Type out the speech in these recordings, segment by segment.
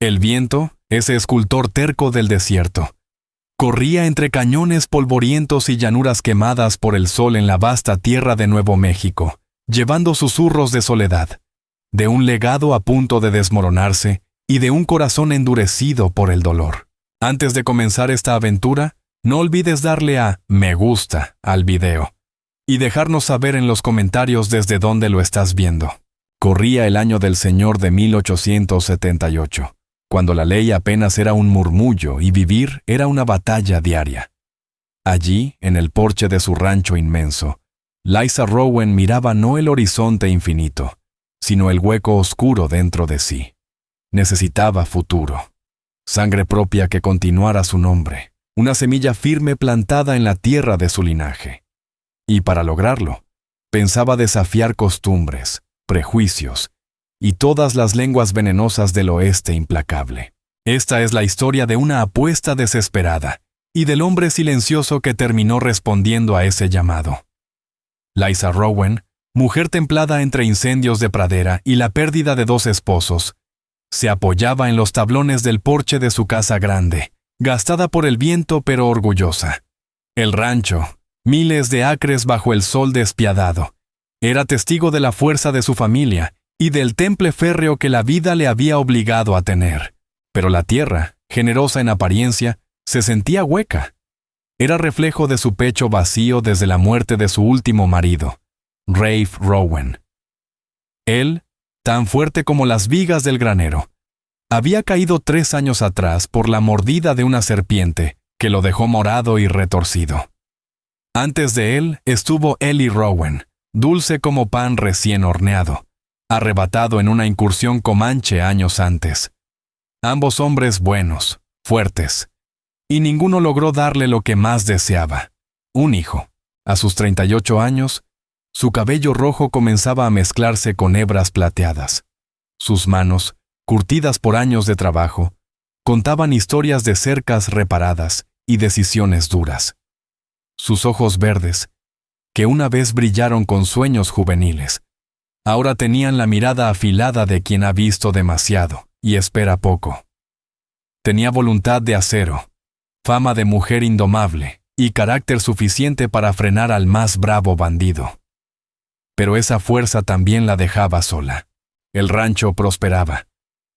El viento, ese escultor terco del desierto, corría entre cañones polvorientos y llanuras quemadas por el sol en la vasta tierra de Nuevo México, llevando susurros de soledad, de un legado a punto de desmoronarse y de un corazón endurecido por el dolor. Antes de comenzar esta aventura, no olvides darle a me gusta al video y dejarnos saber en los comentarios desde dónde lo estás viendo. Corría el año del Señor de 1878. Cuando la ley apenas era un murmullo y vivir era una batalla diaria. Allí, en el porche de su rancho inmenso, Liza Rowan miraba no el horizonte infinito, sino el hueco oscuro dentro de sí. Necesitaba futuro, sangre propia que continuara su nombre, una semilla firme plantada en la tierra de su linaje. Y para lograrlo, pensaba desafiar costumbres, prejuicios, y todas las lenguas venenosas del oeste implacable. Esta es la historia de una apuesta desesperada y del hombre silencioso que terminó respondiendo a ese llamado. Liza Rowan, mujer templada entre incendios de pradera y la pérdida de 2 esposos, se apoyaba en los tablones del porche de su casa grande, gastada por el viento pero orgullosa. El rancho, miles de acres bajo el sol despiadado, era testigo de la fuerza de su familia y del temple férreo que la vida le había obligado a tener. Pero la tierra, generosa en apariencia, se sentía hueca. Era reflejo de su pecho vacío desde la muerte de su último marido, Rafe Rowan. Él, tan fuerte como las vigas del granero, había caído 3 años atrás por la mordida de una serpiente que lo dejó morado y retorcido. Antes de él estuvo Ellie Rowan, dulce como pan recién horneado, arrebatado en una incursión comanche años antes. Ambos hombres buenos, fuertes, y ninguno logró darle lo que más deseaba, un hijo. A sus 38 años, su cabello rojo comenzaba a mezclarse con hebras plateadas. Sus manos, curtidas por años de trabajo, contaban historias de cercas reparadas y decisiones duras. Sus ojos verdes, que una vez brillaron con sueños juveniles, ahora tenían la mirada afilada de quien ha visto demasiado y espera poco. Tenía voluntad de acero, fama de mujer indomable y carácter suficiente para frenar al más bravo bandido. Pero esa fuerza también la dejaba sola. El rancho prosperaba.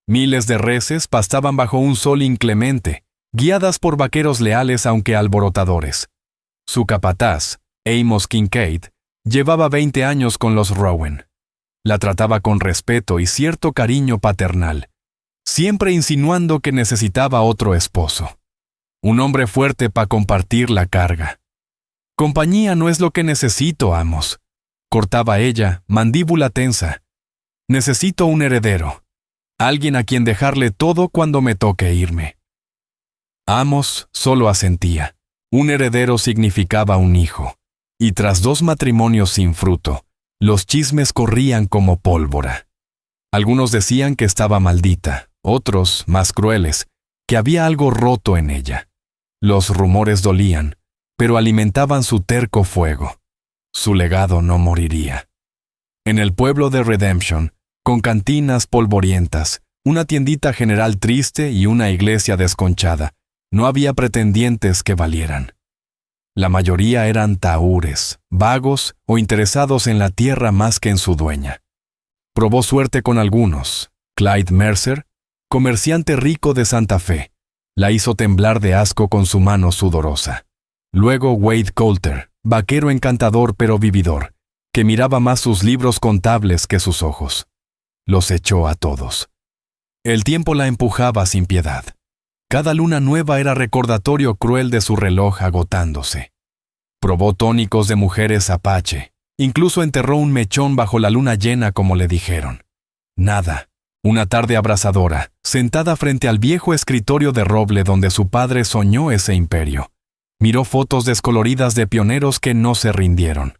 Miles de reses pastaban bajo un sol inclemente, guiadas por vaqueros leales aunque alborotadores. Su capataz, Amos Kincaid, llevaba 20 años con los Rowan. La trataba con respeto y cierto cariño paternal, siempre insinuando que necesitaba otro esposo. Un hombre fuerte para compartir la carga. Compañía no es lo que necesito, Amos, cortaba ella, mandíbula tensa. Necesito un heredero, alguien a quien dejarle todo cuando me toque irme. Amos solo asentía. Un heredero significaba un hijo, y tras 2 matrimonios sin fruto, los chismes corrían como pólvora. Algunos decían que estaba maldita, otros, más crueles, que había algo roto en ella. Los rumores dolían, pero alimentaban su terco fuego. Su legado no moriría. En el pueblo de Redemption, con cantinas polvorientas, una tiendita general triste y una iglesia desconchada, no había pretendientes que valieran. La mayoría eran tahúres, vagos o interesados en la tierra más que en su dueña. Probó suerte con algunos. Clyde Mercer, comerciante rico de Santa Fe, la hizo temblar de asco con su mano sudorosa. Luego Wade Coulter, vaquero encantador pero vividor, que miraba más sus libros contables que sus ojos. Los echó a todos. El tiempo la empujaba sin piedad. Cada luna nueva era recordatorio cruel de su reloj agotándose. Probó tónicos de mujeres apache. Incluso enterró un mechón bajo la luna llena como le dijeron. Nada. Una tarde abrasadora, sentada frente al viejo escritorio de roble donde su padre soñó ese imperio, miró fotos descoloridas de pioneros que no se rindieron.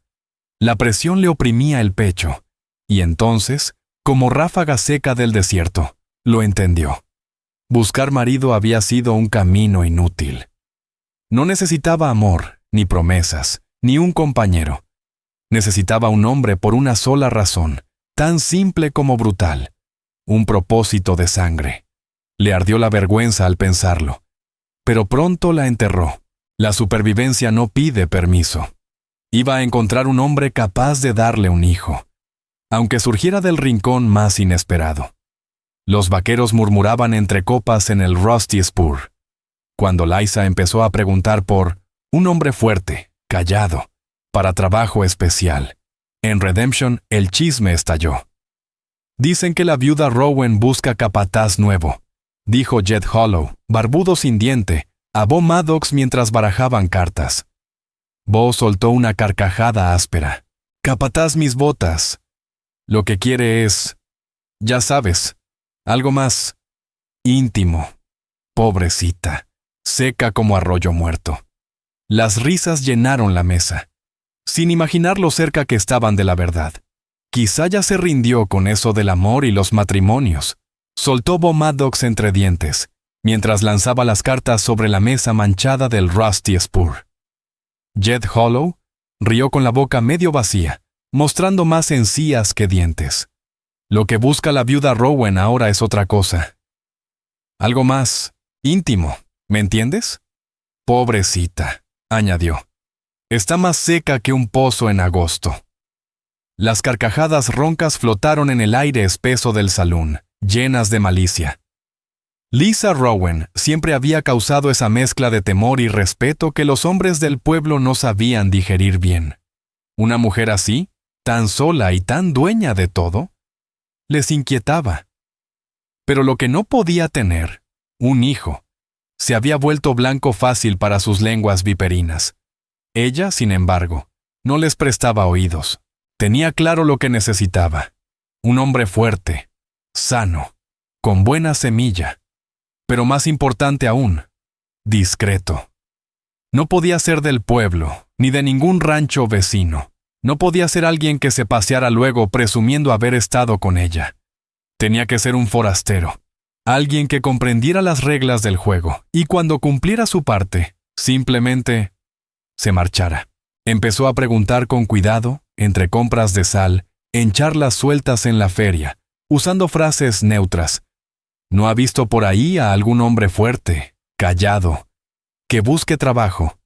La presión le oprimía el pecho, y entonces, como ráfaga seca del desierto, lo entendió. Buscar marido había sido un camino inútil. No necesitaba amor, ni promesas, ni un compañero. Necesitaba un hombre por una sola razón, tan simple como brutal. Un propósito de sangre. Le ardió la vergüenza al pensarlo, pero pronto la enterró. La supervivencia no pide permiso. Iba a encontrar un hombre capaz de darle un hijo, aunque surgiera del rincón más inesperado. Los vaqueros murmuraban entre copas en el Rusty Spur, cuando Liza empezó a preguntar por un hombre fuerte, callado, para trabajo especial. En Redemption, el chisme estalló. Dicen que la viuda Rowan busca capataz nuevo, dijo Jed Hollow, barbudo sin diente, a Bo Maddox mientras barajaban cartas. Bo soltó una carcajada áspera. Capataz mis botas. Lo que quiere es, ya sabes, algo más íntimo. Pobrecita, seca como arroyo muerto. Las risas llenaron la mesa, sin imaginar lo cerca que estaban de la verdad. Quizá ya se rindió con eso del amor y los matrimonios, soltó Bo Maddox entre dientes, mientras lanzaba las cartas sobre la mesa manchada del Rusty Spur. Jed Hollow rió con la boca medio vacía, mostrando más encías que dientes. Lo que busca la viuda Rowan ahora es otra cosa. Algo más íntimo, ¿me entiendes? Pobrecita, añadió. Está más seca que un pozo en agosto. Las carcajadas roncas flotaron en el aire espeso del salón, llenas de malicia. Liza Rowan siempre había causado esa mezcla de temor y respeto que los hombres del pueblo no sabían digerir bien. Una mujer así, tan sola y tan dueña de todo, les inquietaba. Pero lo que no podía tener, un hijo, se había vuelto blanco fácil para sus lenguas viperinas. Ella, sin embargo, no les prestaba oídos. Tenía claro lo que necesitaba. Un hombre fuerte, sano, con buena semilla, pero más importante aún, discreto. No podía ser del pueblo, ni de ningún rancho vecino. No podía ser alguien que se paseara luego presumiendo haber estado con ella. Tenía que ser un forastero, alguien que comprendiera las reglas del juego y cuando cumpliera su parte, simplemente se marchara. Empezó a preguntar con cuidado, entre compras de sal, en charlas sueltas en la feria, usando frases neutras. ¿No ha visto por ahí a algún hombre fuerte, callado, que busque trabajo?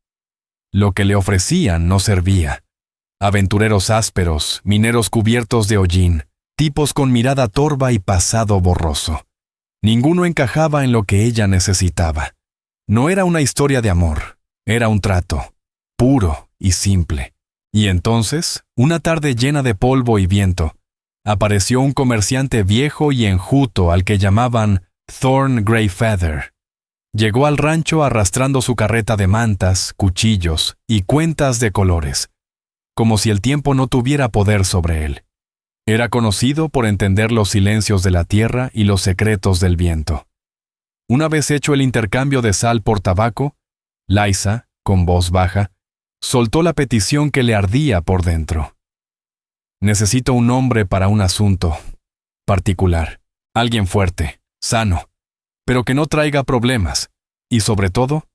Lo que le ofrecían no servía. Aventureros ásperos, mineros cubiertos de hollín, tipos con mirada torva y pasado borroso. Ninguno encajaba en lo que ella necesitaba. No era una historia de amor, era un trato, puro y simple. Y entonces, una tarde llena de polvo y viento, apareció un comerciante viejo y enjuto al que llamaban Thorn Greyfeather. Llegó al rancho arrastrando su carreta de mantas, cuchillos y cuentas de colores, como si el tiempo no tuviera poder sobre él. Era conocido por entender los silencios de la tierra y los secretos del viento. Una vez hecho el intercambio de sal por tabaco, Liza, con voz baja, soltó la petición que le ardía por dentro. Necesito un hombre para un asunto particular, alguien fuerte, sano, pero que no traiga problemas, y sobre todo,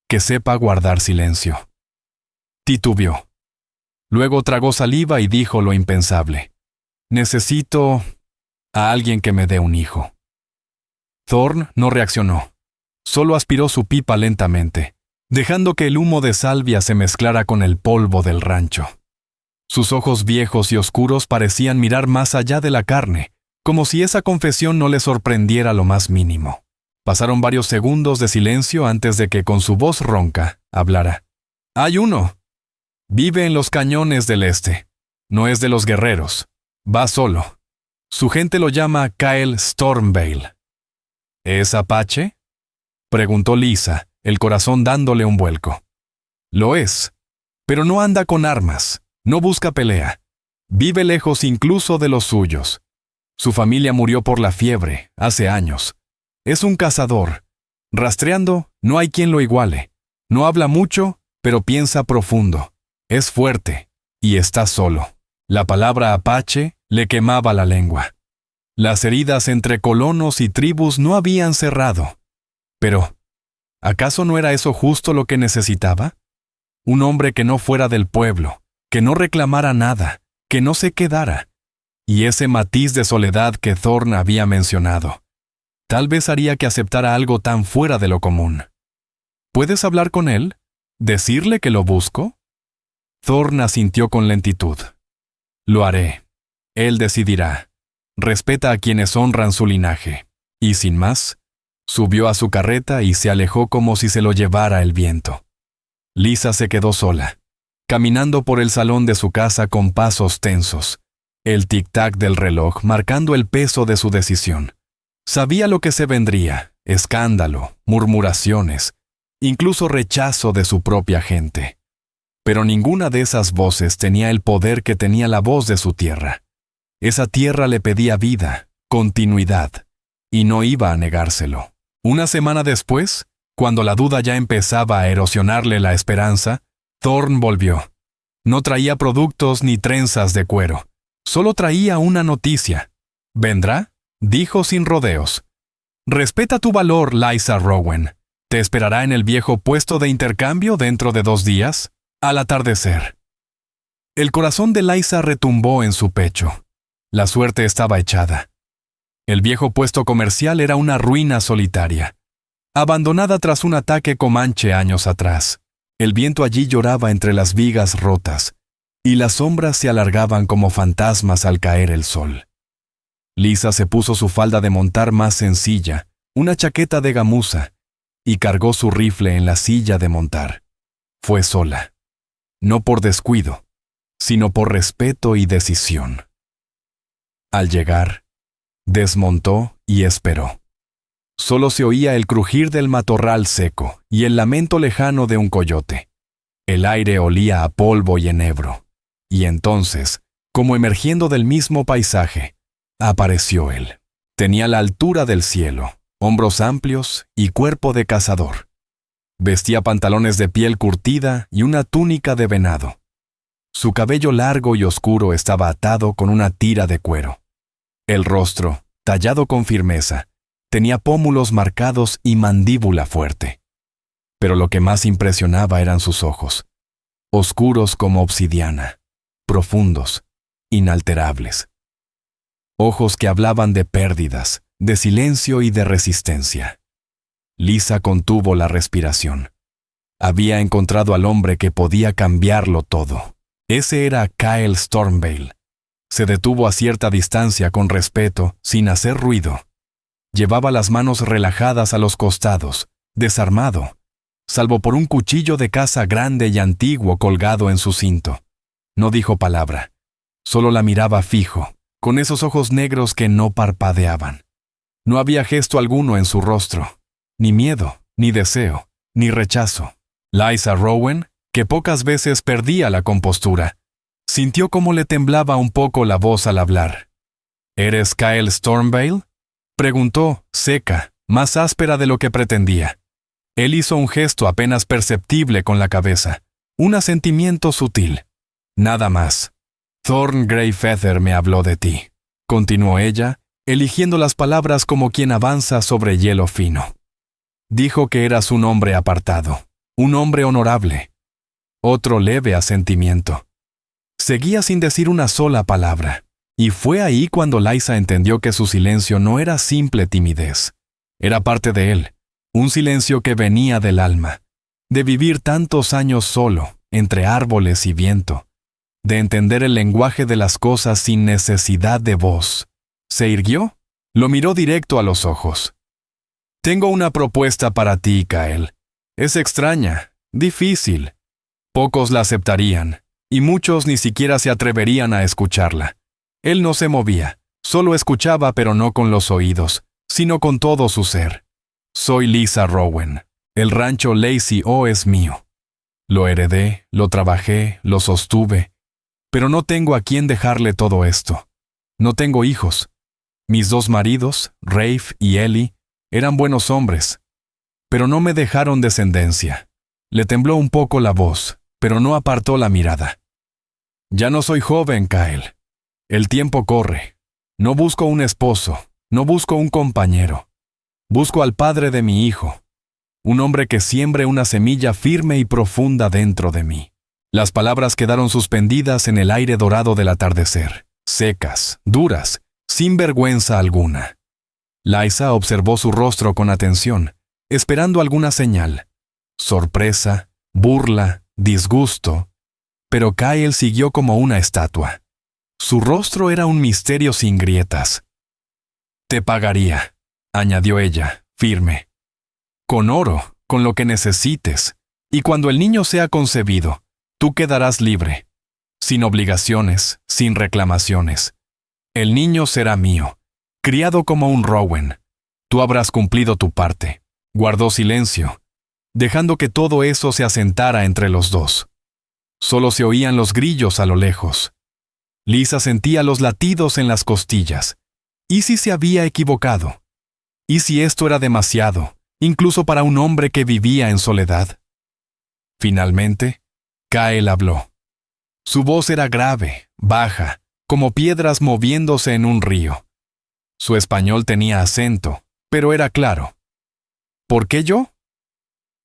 que sepa guardar silencio. Titubeó. Luego tragó saliva y dijo lo impensable. Necesito a alguien que me dé un hijo. Thorn no reaccionó. Solo aspiró su pipa lentamente, dejando que el humo de salvia se mezclara con el polvo del rancho. Sus ojos viejos y oscuros parecían mirar más allá de la carne, como si esa confesión no le sorprendiera lo más mínimo. Pasaron varios segundos de silencio antes de que con su voz ronca hablara. «Hay uno. Vive en los cañones del este. No es de los guerreros. Va solo. Su gente lo llama Kyle Stormvale». «¿Es apache?», preguntó Liza, el corazón dándole un vuelco. «Lo es, pero no anda con armas, no busca pelea. Vive lejos incluso de los suyos. Su familia murió por la fiebre, hace años. Es un cazador. Rastreando, no hay quien lo iguale. No habla mucho, pero piensa profundo. Es fuerte, y está solo». La palabra apache le quemaba la lengua. Las heridas entre colonos y tribus no habían cerrado. Pero, ¿acaso no era eso justo lo que necesitaba? Un hombre que no fuera del pueblo, que no reclamara nada, que no se quedara. Y ese matiz de soledad que Thorn había mencionado. Tal vez haría que aceptara algo tan fuera de lo común. ¿Puedes hablar con él? ¿Decirle que lo busco? Thorne asintió con lentitud. Lo haré. Él decidirá. Respeta a quienes honran su linaje. Y sin más, subió a su carreta y se alejó como si se lo llevara el viento. Lisa se quedó sola, caminando por el salón de su casa con pasos tensos, el tic-tac del reloj marcando el peso de su decisión. Sabía lo que se vendría: escándalo, murmuraciones, incluso rechazo de su propia gente. Pero ninguna de esas voces tenía el poder que tenía la voz de su tierra. Esa tierra le pedía vida, continuidad, y no iba a negárselo. Una semana después, cuando la duda ya empezaba a erosionarle la esperanza, Thorne volvió. No traía productos ni trenzas de cuero. Solo traía una noticia. ¿Vendrá? Dijo sin rodeos. Respeta tu valor, Liza Rowan. ¿Te esperará en el viejo puesto de intercambio dentro de 2 días? Al atardecer. El corazón de Liza retumbó en su pecho. La suerte estaba echada. El viejo puesto comercial era una ruina solitaria, abandonada tras un ataque comanche años atrás. El viento allí lloraba entre las vigas rotas, y las sombras se alargaban como fantasmas al caer el sol. Lisa se puso su falda de montar más sencilla, una chaqueta de gamuza, y cargó su rifle en la silla de montar. Fue sola. No por descuido, sino por respeto y decisión. Al llegar, desmontó y esperó. Solo se oía el crujir del matorral seco y el lamento lejano de un coyote. El aire olía a polvo y enebro. Y entonces, como emergiendo del mismo paisaje, apareció él. Tenía la altura del cielo, hombros amplios y cuerpo de cazador. Vestía pantalones de piel curtida y una túnica de venado. Su cabello largo y oscuro estaba atado con una tira de cuero. El rostro, tallado con firmeza, tenía pómulos marcados y mandíbula fuerte. Pero lo que más impresionaba eran sus ojos, oscuros como obsidiana, profundos, inalterables. Ojos que hablaban de pérdidas, de silencio y de resistencia. Lisa contuvo la respiración. Había encontrado al hombre que podía cambiarlo todo. Ese era Kyle Stormvale. Se detuvo a cierta distancia con respeto, sin hacer ruido. Llevaba las manos relajadas a los costados, desarmado, salvo por un cuchillo de caza grande y antiguo colgado en su cinto. No dijo palabra. Solo la miraba fijo, con esos ojos negros que no parpadeaban. No había gesto alguno en su rostro. Ni miedo, ni deseo, ni rechazo. Liza Rowan, que pocas veces perdía la compostura, sintió cómo le temblaba un poco la voz al hablar. ¿Eres Kyle Stormvale?, preguntó, seca, más áspera de lo que pretendía. Él hizo un gesto apenas perceptible con la cabeza, un asentimiento sutil. Nada más. Thorne Greyfeather me habló de ti, continuó ella, eligiendo las palabras como quien avanza sobre hielo fino. Dijo que eras un hombre apartado, un hombre honorable. Otro leve asentimiento. Seguía sin decir una sola palabra, y fue ahí cuando Liza entendió que su silencio no era simple timidez. Era parte de él, un silencio que venía del alma, de vivir tantos años solo, entre árboles y viento, de entender el lenguaje de las cosas sin necesidad de voz. ¿Se irguió? Lo miró directo a los ojos. Tengo una propuesta para ti, Kyle. Es extraña, difícil. Pocos la aceptarían, y muchos ni siquiera se atreverían a escucharla. Él no se movía, solo escuchaba, pero no con los oídos, sino con todo su ser. Soy Liza Rowan. El rancho Lazy O es mío. Lo heredé, lo trabajé, lo sostuve, pero no tengo a quién dejarle todo esto. No tengo hijos. Mis 2 maridos, Rafe y Ellie, eran buenos hombres, pero no me dejaron descendencia. Le tembló un poco la voz, pero no apartó la mirada. Ya no soy joven, Kyle. El tiempo corre. No busco un esposo, no busco un compañero. Busco al padre de mi hijo, un hombre que siembre una semilla firme y profunda dentro de mí. Las palabras quedaron suspendidas en el aire dorado del atardecer, secas, duras, sin vergüenza alguna. Liza observó su rostro con atención, esperando alguna señal. Sorpresa, burla, disgusto. Pero Kyle siguió como una estatua. Su rostro era un misterio sin grietas. «Te pagaría», añadió ella, firme. «Con oro, con lo que necesites. Y cuando el niño sea concebido, tú quedarás libre. Sin obligaciones, sin reclamaciones. El niño será mío, criado como un Rowan. Tú habrás cumplido tu parte». Guardó silencio, dejando que todo eso se asentara entre los dos. Solo se oían los grillos a lo lejos. Liza sentía los latidos en las costillas. ¿Y si se había equivocado? ¿Y si esto era demasiado, incluso para un hombre que vivía en soledad? Finalmente, Kyle habló. Su voz era grave, baja, como piedras moviéndose en un río. Su español tenía acento, pero era claro. ¿Por qué yo?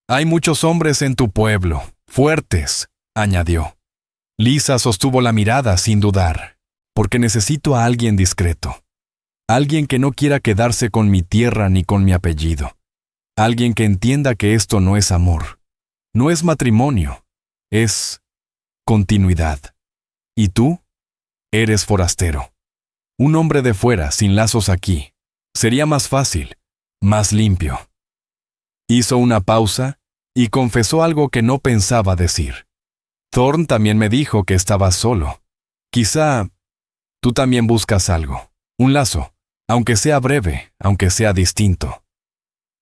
Hay muchos hombres en tu pueblo, fuertes, añadió. Liza sostuvo la mirada sin dudar, porque necesito a alguien discreto. Alguien que no quiera quedarse con mi tierra ni con mi apellido. Alguien que entienda que esto no es amor. No es matrimonio. Es continuidad. ¿Y tú? Eres forastero. Un hombre de fuera, sin lazos aquí. Sería más fácil, más limpio. Hizo una pausa y confesó algo que no pensaba decir. Thorn también me dijo que estabas solo. Quizá tú también buscas algo. Un lazo, aunque sea breve, aunque sea distinto.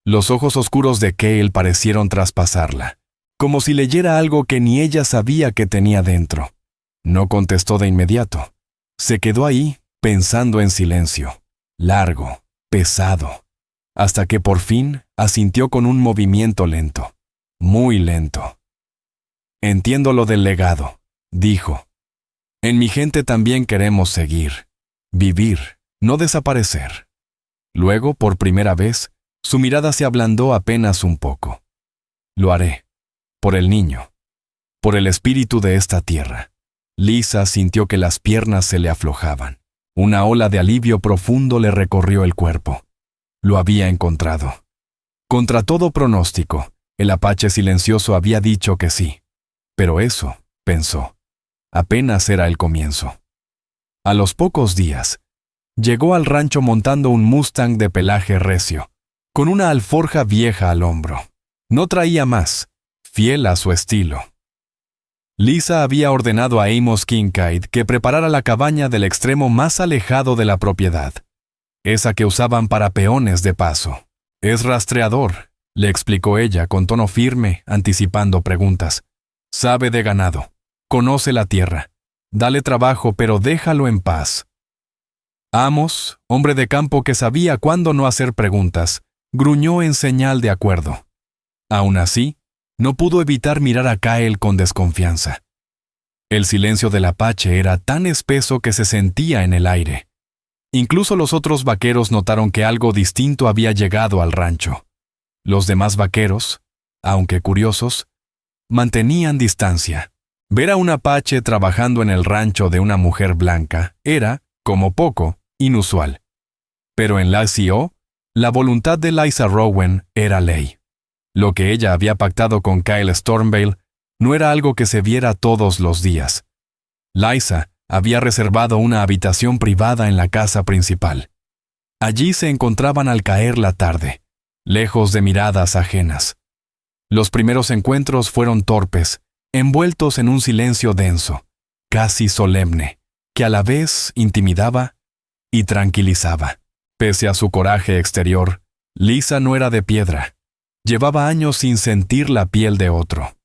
Los ojos oscuros de Kyle parecieron traspasarla, como si leyera algo que ni ella sabía que tenía dentro. No contestó de inmediato. Se quedó ahí, pensando en silencio, largo, pesado, hasta que por fin asintió con un movimiento lento, muy lento. Entiendo lo del legado, dijo. En mi gente también queremos seguir, vivir, no desaparecer. Luego, por primera vez, su mirada se ablandó apenas un poco. Lo haré, por el niño, por el espíritu de esta tierra. Liza sintió que las piernas se le aflojaban. Una ola de alivio profundo le recorrió el cuerpo. Lo había encontrado. Contra todo pronóstico, el apache silencioso había dicho que sí. Pero eso, pensó, apenas era el comienzo. A los pocos días, llegó al rancho montando un Mustang de pelaje recio, con una alforja vieja al hombro. No traía más, fiel a su estilo. Liza había ordenado a Amos Kincaid que preparara la cabaña del extremo más alejado de la propiedad, esa que usaban para peones de paso. Es rastreador, le explicó ella con tono firme, anticipando preguntas. Sabe de ganado, conoce la tierra. Dale trabajo, pero déjalo en paz. Amos, hombre de campo que sabía cuándo no hacer preguntas, gruñó en señal de acuerdo. Aún así, no pudo evitar mirar a Kyle con desconfianza. El silencio del apache era tan espeso que se sentía en el aire. Incluso los otros vaqueros notaron que algo distinto había llegado al rancho. Los demás vaqueros, aunque curiosos, mantenían distancia. Ver a un apache trabajando en el rancho de una mujer blanca era, como poco, inusual. Pero en la CO, la voluntad de Liza Rowan era ley. Lo que ella había pactado con Kyle Stormvale no era algo que se viera todos los días. Liza había reservado una habitación privada en la casa principal. Allí se encontraban al caer la tarde, lejos de miradas ajenas. Los primeros encuentros fueron torpes, envueltos en un silencio denso, casi solemne, que a la vez intimidaba y tranquilizaba. Pese a su coraje exterior, Liza no era de piedra. Llevaba años sin sentir la piel de otro.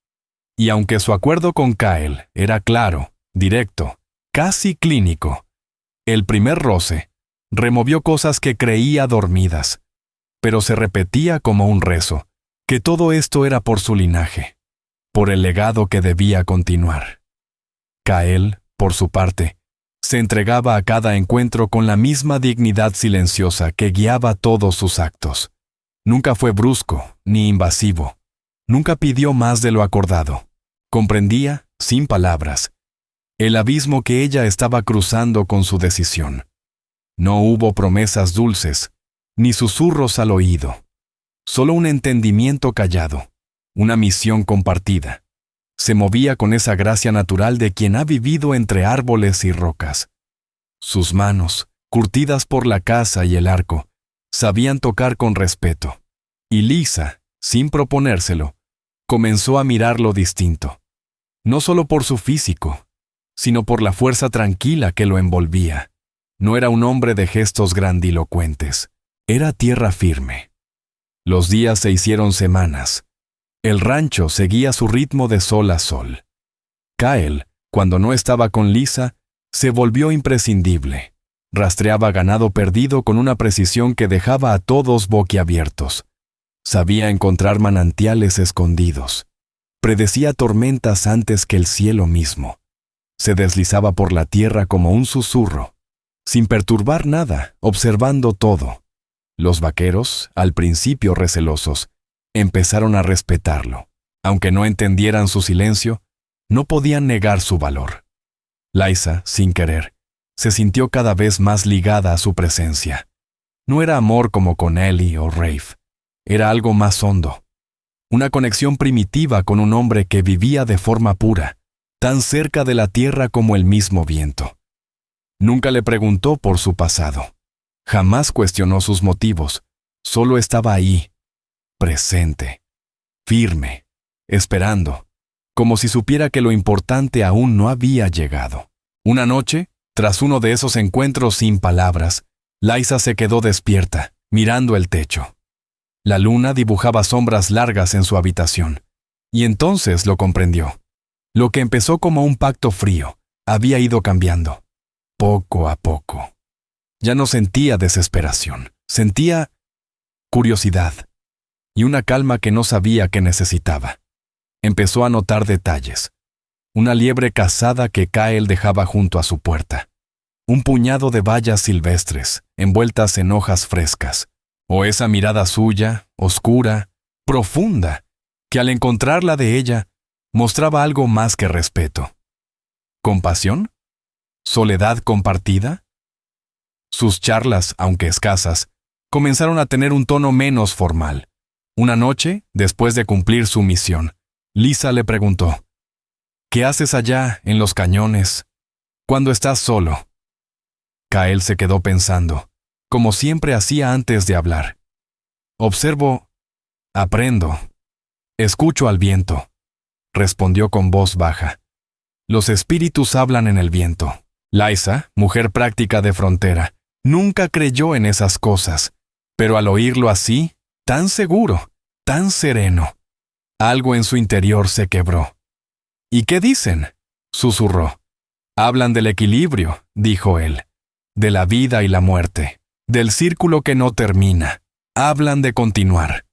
Y aunque su acuerdo con Kyle era claro, directo, casi clínico, el primer roce removió cosas que creía dormidas, pero se repetía como un rezo, que todo esto era por su linaje, por el legado que debía continuar. Kyle, por su parte, se entregaba a cada encuentro con la misma dignidad silenciosa que guiaba todos sus actos. Nunca fue brusco ni invasivo. Nunca pidió más de lo acordado. Comprendía, sin palabras, el abismo que ella estaba cruzando con su decisión. No hubo promesas dulces, ni susurros al oído. Solo un entendimiento callado, una misión compartida. Se movía con esa gracia natural de quien ha vivido entre árboles y rocas. Sus manos, curtidas por la caza y el arco, sabían tocar con respeto. Y Lisa, sin proponérselo, comenzó a mirarlo distinto. No solo por su físico, sino por la fuerza tranquila que lo envolvía. No era un hombre de gestos grandilocuentes. Era tierra firme. Los días se hicieron semanas. El rancho seguía su ritmo de sol a sol. Kyle, cuando no estaba con Lisa, se volvió imprescindible. Rastreaba ganado perdido con una precisión que dejaba a todos boquiabiertos. Sabía encontrar manantiales escondidos. Predecía tormentas antes que el cielo mismo. Se deslizaba por la tierra como un susurro, sin perturbar nada, observando todo. Los vaqueros, al principio recelosos, empezaron a respetarlo. Aunque no entendieran su silencio, no podían negar su valor. Liza, sin querer, se sintió cada vez más ligada a su presencia. No era amor como con Ellie o Rafe. Era algo más hondo. Una conexión primitiva con un hombre que vivía de forma pura, tan cerca de la tierra como el mismo viento. Nunca le preguntó por su pasado. Jamás cuestionó sus motivos. Solo estaba ahí, presente, firme, esperando, como si supiera que lo importante aún no había llegado. Una noche, tras uno de esos encuentros sin palabras, Liza se quedó despierta, mirando el techo. La luna dibujaba sombras largas en su habitación, y entonces lo comprendió. Lo que empezó como un pacto frío, había ido cambiando, poco a poco. Ya no sentía desesperación, sentía curiosidad y una calma que no sabía que necesitaba. Empezó a notar detalles. Una liebre cazada que Kyle dejaba junto a su puerta. Un puñado de bayas silvestres, envueltas en hojas frescas. O esa mirada suya, oscura, profunda, que al encontrarla de ella, mostraba algo más que respeto. ¿Compasión? ¿Soledad compartida? Sus charlas, aunque escasas, comenzaron a tener un tono menos formal. Una noche, después de cumplir su misión, Lisa le preguntó: ¿qué haces allá, en los cañones, cuando estás solo? Kyle se quedó pensando, como siempre hacía antes de hablar. Observo, aprendo, escucho al viento, respondió con voz baja. Los espíritus hablan en el viento. Liza, mujer práctica de frontera, nunca creyó en esas cosas, pero al oírlo así, tan seguro, tan sereno, algo en su interior se quebró. ¿Y qué dicen?, susurró. Hablan del equilibrio, dijo él, de la vida y la muerte, del círculo que no termina. Hablan de continuar.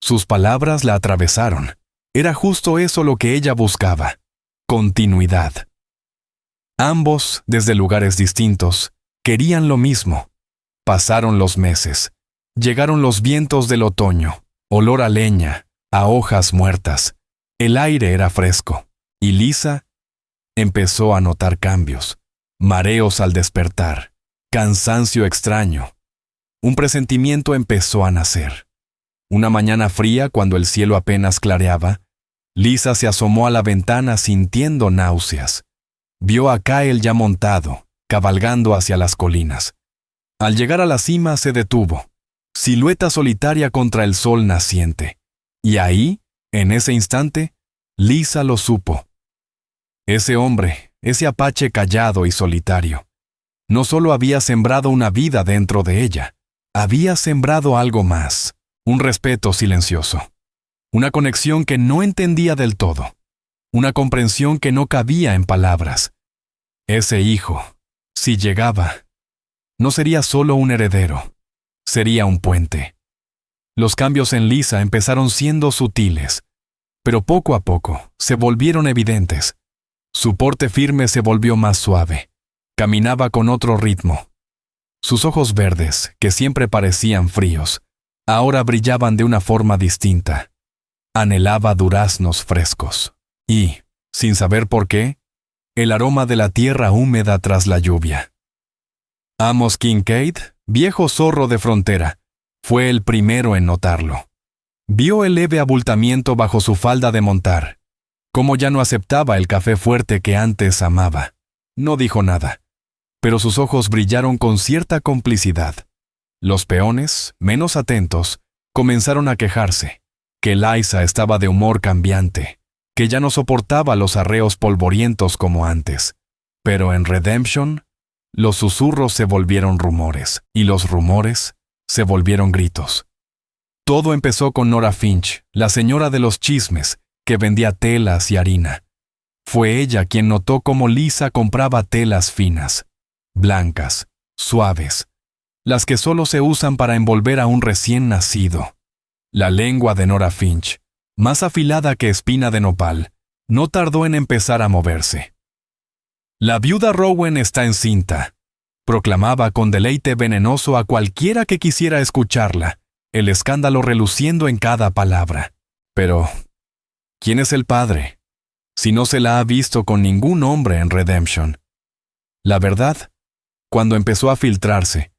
Sus palabras la atravesaron. Era justo eso lo que ella buscaba: continuidad. Ambos, desde lugares distintos, querían lo mismo. Pasaron los meses. Llegaron los vientos del otoño, olor a leña, a hojas muertas. El aire era fresco, y Lisa empezó a notar cambios, mareos al despertar, cansancio extraño. Un presentimiento empezó a nacer. Una mañana fría, cuando el cielo apenas clareaba, Lisa se asomó a la ventana sintiendo náuseas. Vio a Kyle ya montado, cabalgando hacia las colinas. Al llegar a la cima se detuvo, silueta solitaria contra el sol naciente. Y ahí, en ese instante, Lisa lo supo. Ese hombre, ese apache callado y solitario, no solo había sembrado una vida dentro de ella, había sembrado algo más, un respeto silencioso, una conexión que no entendía del todo, una comprensión que no cabía en palabras. Ese hijo, si llegaba, no sería solo un heredero, sería un puente. Los cambios en Lisa empezaron siendo sutiles, pero poco a poco se volvieron evidentes. Su porte firme se volvió más suave. Caminaba con otro ritmo. Sus ojos verdes, que siempre parecían fríos, ahora brillaban de una forma distinta. Anhelaba duraznos frescos. Y, sin saber por qué, el aroma de la tierra húmeda tras la lluvia. Amos Kincaid, viejo zorro de frontera, Fue el primero en notarlo. Vio el leve abultamiento bajo su falda de montar. Como ya no aceptaba el café fuerte que antes amaba. No dijo nada, pero sus ojos brillaron con cierta complicidad. Los peones, menos atentos, comenzaron a quejarse, que Liza estaba de humor cambiante, que ya no soportaba los arreos polvorientos como antes. Pero en Redemption, los susurros se volvieron rumores, y los rumores se volvieron gritos. Todo empezó con Nora Finch, la señora de los chismes, que vendía telas y harina. Fue ella quien notó cómo Liza compraba telas finas, blancas, suaves, las que solo se usan para envolver a un recién nacido. La lengua de Nora Finch, más afilada que espina de nopal, no tardó en empezar a moverse. «La viuda Rowan está encinta», proclamaba con deleite venenoso a cualquiera que quisiera escucharla, el escándalo reluciendo en cada palabra. Pero, ¿quién es el padre? Si no se la ha visto con ningún hombre en Redemption. La verdad, cuando empezó a filtrarse,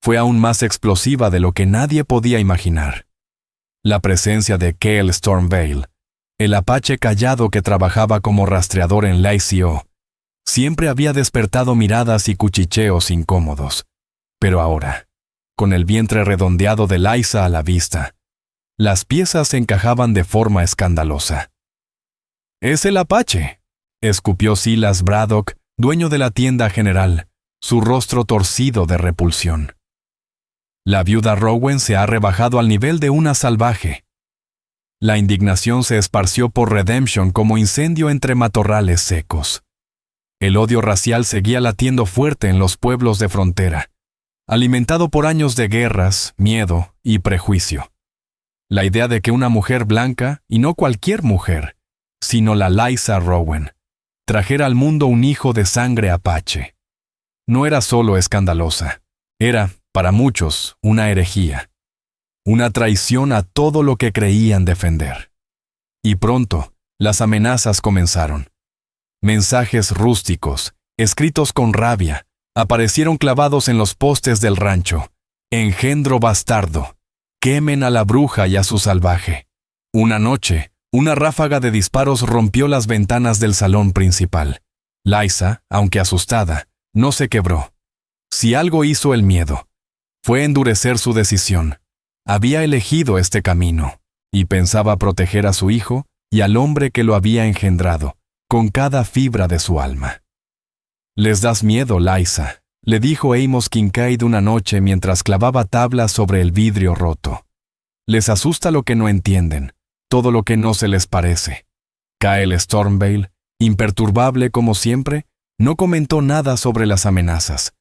fue aún más explosiva de lo que nadie podía imaginar. La presencia de Cale Stormvale, el apache callado que trabajaba como rastreador en Lycio, siempre había despertado miradas y cuchicheos incómodos. Pero ahora, con el vientre redondeado de Liza a la vista, las piezas se encajaban de forma escandalosa. «Es el apache», escupió Silas Braddock, dueño de la tienda general, su rostro torcido de repulsión. La viuda Rowan se ha rebajado al nivel de una salvaje. La indignación se esparció por Redemption como incendio entre matorrales secos. El odio racial seguía latiendo fuerte en los pueblos de frontera, alimentado por años de guerras, miedo y prejuicio. La idea de que una mujer blanca, y no cualquier mujer, sino la Liza Rowan, trajera al mundo un hijo de sangre apache, no era solo escandalosa, era, para muchos, una herejía, una traición a todo lo que creían defender. Y pronto, las amenazas comenzaron. Mensajes rústicos, escritos con rabia, aparecieron clavados en los postes del rancho. «Engendro bastardo, quemen a la bruja y a su salvaje». Una noche, una ráfaga de disparos rompió las ventanas del salón principal. Liza, aunque asustada, no se quebró. Si algo hizo el miedo, fue endurecer su decisión. Había elegido este camino, y pensaba proteger a su hijo y al hombre que lo había engendrado, con cada fibra de su alma. «Les das miedo, Liza», le dijo Amos Kincaid una noche mientras clavaba tablas sobre el vidrio roto. «Les asusta lo que no entienden, todo lo que no se les parece». Cale Stormvale, imperturbable como siempre, no comentó nada sobre las amenazas.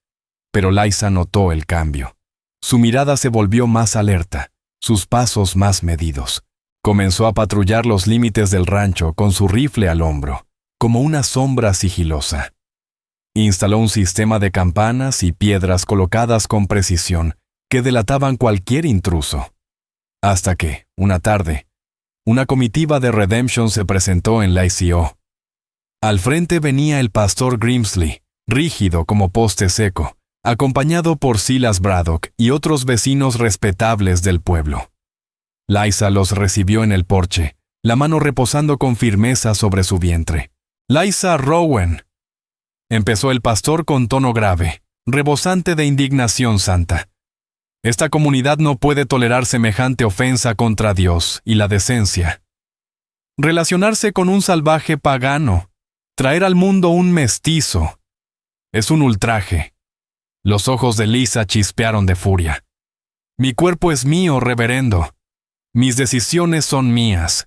Pero Liza notó el cambio. Su mirada se volvió más alerta, sus pasos más medidos. Comenzó a patrullar los límites del rancho con su rifle al hombro, como una sombra sigilosa. Instaló un sistema de campanas y piedras colocadas con precisión que delataban cualquier intruso. Hasta que, una tarde, una comitiva de Redemption se presentó en Lycio. Al frente venía el pastor Grimsley, rígido como poste seco, acompañado por Silas Braddock y otros vecinos respetables del pueblo. Liza los recibió en el porche, la mano reposando con firmeza sobre su vientre. «Liza Rowan», empezó el pastor con tono grave, rebosante de indignación santa. «Esta comunidad no puede tolerar semejante ofensa contra Dios y la decencia. Relacionarse con un salvaje pagano, traer al mundo un mestizo, es un ultraje». Los ojos de Liza chispearon de furia. «Mi cuerpo es mío, reverendo. Mis decisiones son mías.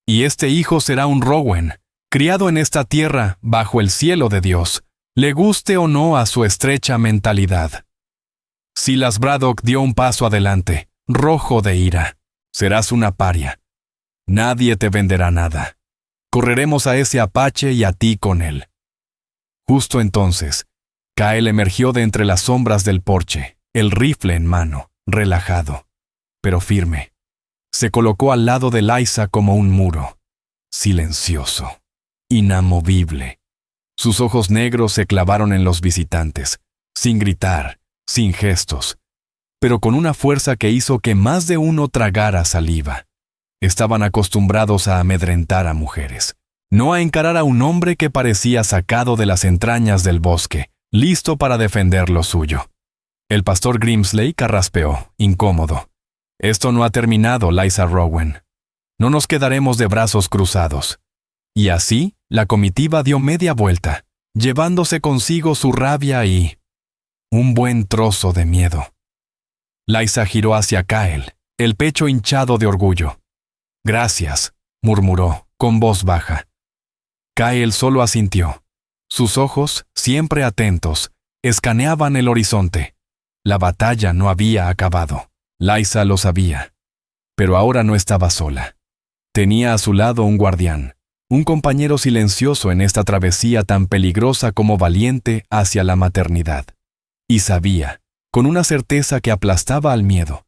Y este hijo será un Rowan, criado en esta tierra bajo el cielo de Dios, le guste o no a su estrecha mentalidad». Silas Braddock dio un paso adelante, rojo de ira. «Serás una paria. Nadie te venderá nada. Correremos a ese apache y a ti con él». Justo entonces, Cale emergió de entre las sombras del porche, el rifle en mano, relajado, pero firme. Se colocó al lado de Liza como un muro, silencioso, inamovible. Sus ojos negros se clavaron en los visitantes, sin gritar, sin gestos, pero con una fuerza que hizo que más de uno tragara saliva. Estaban acostumbrados a amedrentar a mujeres, no a encarar a un hombre que parecía sacado de las entrañas del bosque, listo para defender lo suyo. El pastor Grimsley carraspeó, incómodo. Esto no ha terminado, Liza Rowan. No nos quedaremos de brazos cruzados. Y así, la comitiva dio media vuelta, llevándose consigo su rabia y un buen trozo de miedo. Liza giró hacia Kyle, el pecho hinchado de orgullo. «Gracias», murmuró, con voz baja. Kyle solo asintió. Sus ojos, siempre atentos, escaneaban el horizonte. La batalla no había acabado. Liza lo sabía. Pero ahora no estaba sola. Tenía a su lado un guardián, un compañero silencioso en esta travesía tan peligrosa como valiente hacia la maternidad. Y sabía, con una certeza que aplastaba al miedo,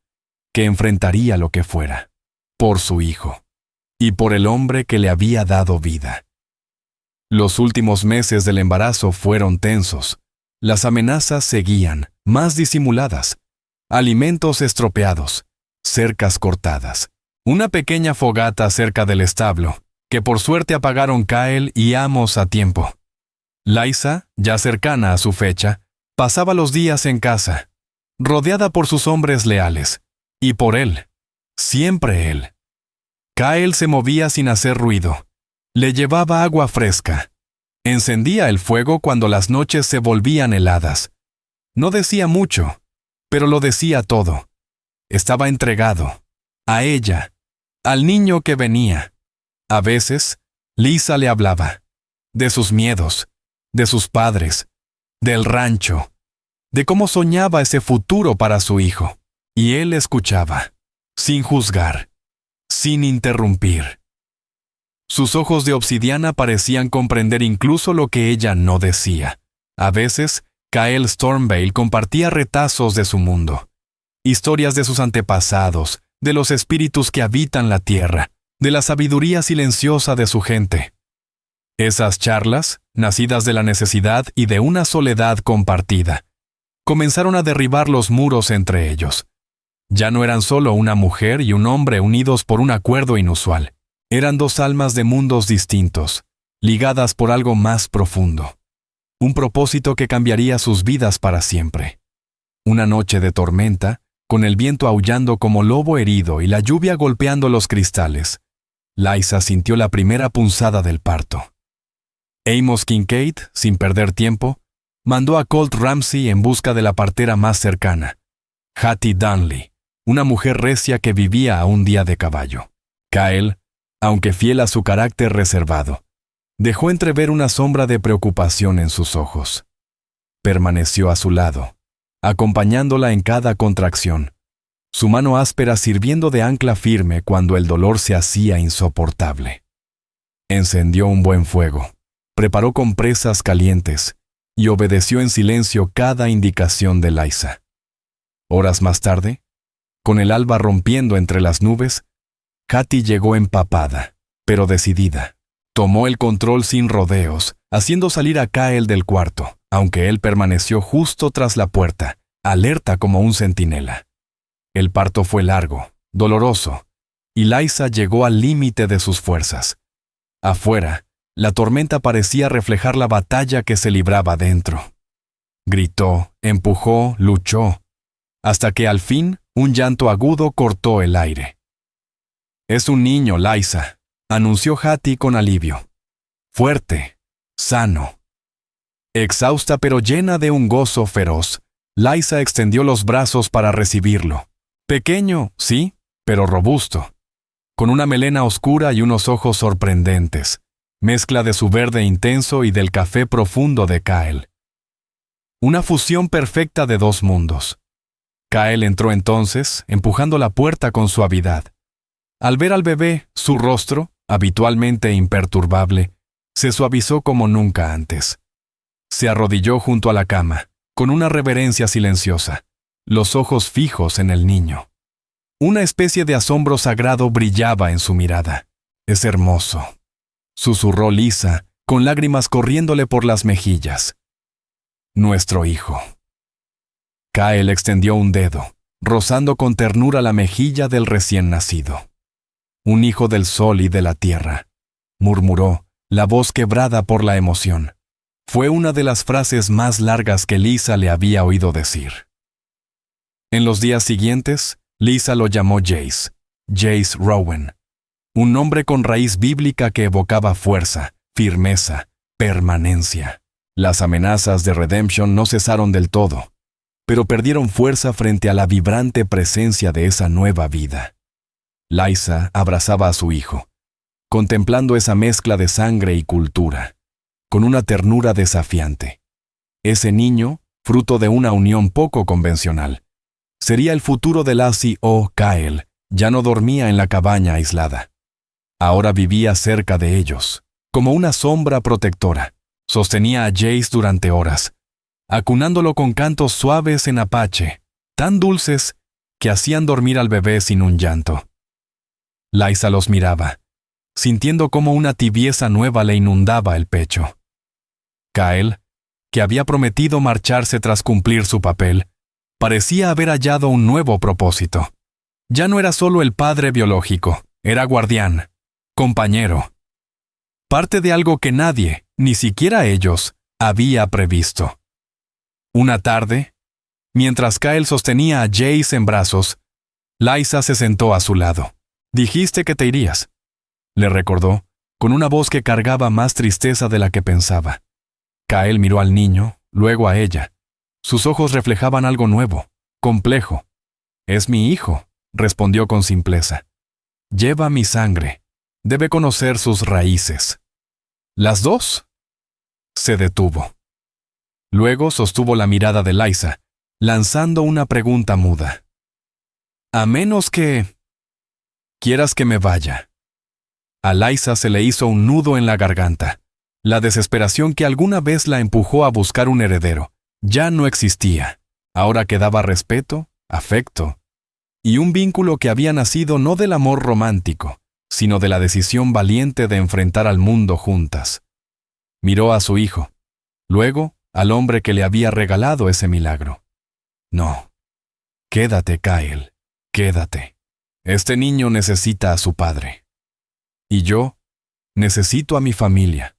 que enfrentaría lo que fuera, por su hijo, y por el hombre que le había dado vida. Los últimos meses del embarazo fueron tensos. Las amenazas seguían, más disimuladas. Alimentos estropeados, cercas cortadas. Una pequeña fogata cerca del establo, que por suerte apagaron Kyle y Amos a tiempo. Liza, ya cercana a su fecha, pasaba los días en casa, rodeada por sus hombres leales, y por él, siempre él. Kyle se movía sin hacer ruido, le llevaba agua fresca, encendía el fuego cuando las noches se volvían heladas. No decía mucho, pero lo decía todo. Estaba entregado, a ella, al niño que venía. A veces, Liza le hablaba, de sus miedos, de sus padres, del rancho, de cómo soñaba ese futuro para su hijo. Y él escuchaba, sin juzgar, sin interrumpir. Sus ojos de obsidiana parecían comprender incluso lo que ella no decía. A veces, Kyle Stormvale compartía retazos de su mundo, historias de sus antepasados, de los espíritus que habitan la tierra, de la sabiduría silenciosa de su gente. Esas charlas, nacidas de la necesidad y de una soledad compartida, comenzaron a derribar los muros entre ellos. Ya no eran solo una mujer y un hombre unidos por un acuerdo inusual. Eran dos almas de mundos distintos, ligadas por algo más profundo. Un propósito que cambiaría sus vidas para siempre. Una noche de tormenta, con el viento aullando como lobo herido y la lluvia golpeando los cristales, Liza sintió la primera punzada del parto. Amos Kincaid, sin perder tiempo, mandó a Colt Ramsey en busca de la partera más cercana, Hattie Dunley, una mujer recia que vivía a un día de caballo. Kyle, aunque fiel a su carácter reservado, dejó entrever una sombra de preocupación en sus ojos. Permaneció a su lado, acompañándola en cada contracción, su mano áspera sirviendo de ancla firme cuando el dolor se hacía insoportable. Encendió un buen fuego, preparó compresas calientes y obedeció en silencio cada indicación de Liza. Horas más tarde, con el alba rompiendo entre las nubes, Hattie llegó empapada, pero decidida. Tomó el control sin rodeos, haciendo salir a Kyle del cuarto, aunque él permaneció justo tras la puerta, alerta como un centinela. El parto fue largo, doloroso, y Liza llegó al límite de sus fuerzas. Afuera, la tormenta parecía reflejar la batalla que se libraba dentro. Gritó, empujó, luchó, hasta que al fin un llanto agudo cortó el aire. «Es un niño, Liza», anunció Hattie con alivio. Fuerte, sano. Exhausta pero llena de un gozo feroz, Liza extendió los brazos para recibirlo. Pequeño, sí, pero robusto. Con una melena oscura y unos ojos sorprendentes, mezcla de su verde intenso y del café profundo de Kyle. Una fusión perfecta de dos mundos. Kyle entró entonces, empujando la puerta con suavidad. Al ver al bebé, su rostro, habitualmente imperturbable, se suavizó como nunca antes. Se arrodilló junto a la cama, con una reverencia silenciosa, los ojos fijos en el niño. Una especie de asombro sagrado brillaba en su mirada. «Es hermoso», susurró Liza, con lágrimas corriéndole por las mejillas. «Nuestro hijo». Kyle extendió un dedo, rozando con ternura la mejilla del recién nacido. «Un hijo del sol y de la tierra», murmuró, la voz quebrada por la emoción. Fue una de las frases más largas que Lisa le había oído decir. En los días siguientes, Lisa lo llamó Jace Rowan, un nombre con raíz bíblica que evocaba fuerza, firmeza, permanencia. Las amenazas de Redemption no cesaron del todo, pero perdieron fuerza frente a la vibrante presencia de esa nueva vida. Liza abrazaba a su hijo, contemplando esa mezcla de sangre y cultura, con una ternura desafiante. Ese niño, fruto de una unión poco convencional, sería el futuro de Lassie o Kyle. Ya no dormía en la cabaña aislada. Ahora vivía cerca de ellos, como una sombra protectora. Sostenía a Jace durante horas, acunándolo con cantos suaves en apache, tan dulces que hacían dormir al bebé sin un llanto. Liza los miraba, sintiendo cómo una tibieza nueva le inundaba el pecho. Kyle, que había prometido marcharse tras cumplir su papel, parecía haber hallado un nuevo propósito. Ya no era solo el padre biológico, era guardián, compañero. Parte de algo que nadie, ni siquiera ellos, había previsto. Una tarde, mientras Kyle sostenía a Jace en brazos, Liza se sentó a su lado. «Dijiste que te irías», le recordó, con una voz que cargaba más tristeza de la que pensaba. Kyle miró al niño, luego a ella. Sus ojos reflejaban algo nuevo, complejo. «Es mi hijo», respondió con simpleza. «Lleva mi sangre. Debe conocer sus raíces». «¿Las dos?» Se detuvo. Luego sostuvo la mirada de Liza, lanzando una pregunta muda. «A menos que quieras que me vaya». A Liza se le hizo un nudo en la garganta. La desesperación que alguna vez la empujó a buscar un heredero ya no existía. Ahora quedaba respeto, afecto y un vínculo que había nacido no del amor romántico, sino de la decisión valiente de enfrentar al mundo juntas. Miró a su hijo, luego al hombre que le había regalado ese milagro. «No. Quédate, Kyle, quédate. Este niño necesita a su padre. Y yo necesito a mi familia».